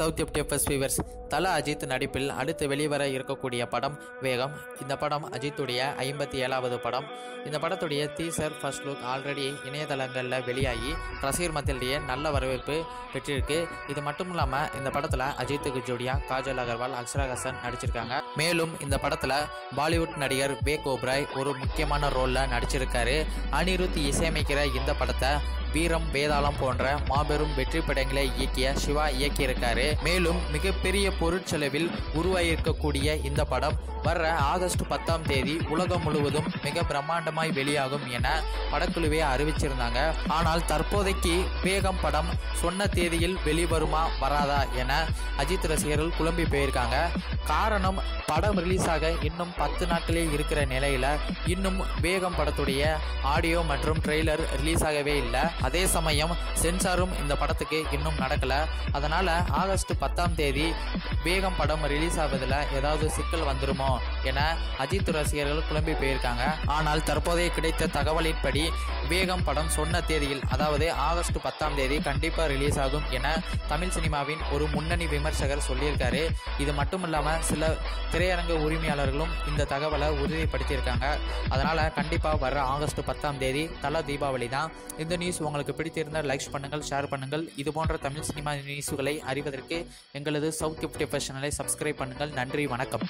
South FDFS viewers, Thala Ajith நடிப்பில் அடுத்து வெளிவர இருக்கக்கூடிய படம் வேகம். இந்த படம் அஜித்துடைய 57வது படம். இந்த படத்துடைய டீசர் ஃபர்ஸ்ட் லுக் ஆல்ரெடி இணையதளங்களில் வெளியாகி ரசிகர் மத்தியிலேயே நல்ல வரவேற்பு பெற்றிருக்கு. இது மட்டும் இல்லாமல் இந்த படத்தில் அஜித்துக்கு ஜோடியா காஜல் அகர்வால், அக்ஷரா ஹாசன் நடிச்சிருக்காங்க. மேலும் இந்த படத்தில் பாலிவுட் நடிகர் விவேக் ஓபராய் ஒரு முக்கியமான ரோலில் நடிச்சிருக்காரு. அனிருத் இசையமைக்கிற இந்த படத்தை வீரம், வேதாளம் போன்ற மாபெரும் வெற்றி படங்களை இயக்கிய சிவா இயக்கியிருக்காரு. மேலும் மிகப்பெரிய பொருட்செலவில் உருவாகியிருக்கக்கூடிய இந்த படம் வர்ற ஆகஸ்ட் 10ஆம் தேதி உலகம் முழுவதும் மிக பிரம்மாண்டமாய் வெளியாகும் என படக்குழுவே அறிவிச்சிருந்தாங்க. ஆனால் தற்போதைக்கு வேகம் படம் சொன்ன தேதியில் வெளிவருமா வராதா என அஜித் ரசிகர்கள் குழம்பி போயிருக்காங்க. காரணம், படம் ரிலீஸ் ஆக இன்னும் 10 நாட்களே இருக்கிற நிலையில இன்னும் வேகம் படத்துடைய ஆடியோ மற்றும் ட்ரெய்லர் ரிலீஸ் ஆகவே இல்லை. அதே சமயம் சென்சாரும் இந்த படத்துக்கு இன்னும் நடக்கல. அதனால ஆகஸ்ட் 10ஆம் தேதி வேகம் படம் ரிலீஸ் ஆவதில் ஏதாவது சிக்கல் வந்துருமோ என அஜித் ரசிகர்கள் குழம்பி போயிருக்காங்க. ஆனால் தற்போதைய கிடைத்த தகவலின்படி வேகம் படம் சொன்ன தேதியில், அதாவது ஆகஸ்ட் 10ஆம் தேதி கண்டிப்பாக ரிலீஸ் ஆகும் என தமிழ் சினிமாவின் ஒரு முன்னணி விமர்சகர் சொல்லியிருக்காரு. இது மட்டும் இல்லாமல் சில திரையரங்க உரிமையாளர்களும் இந்த தகவலை உறுதிப்படுத்தியிருக்காங்க. அதனால கண்டிப்பாக வர்ற ஆகஸ்ட் 10ஆம் தேதி தல தீபாவளி தான். இந்த நியூஸ் உங்களுக்கு பிடித்திருந்தால் லைக் பண்ணுங்கள், ஷேர் பண்ணுங்கள். இது போன்ற தமிழ் சினிமா நியூஸ்களை அறிவதற்கு எங்களது சவுத் எஃப்டிஎஃப்எஸ் சேனலை சப்ஸ்கிரைப் பண்ணுங்கள். நன்றி, வணக்கம்.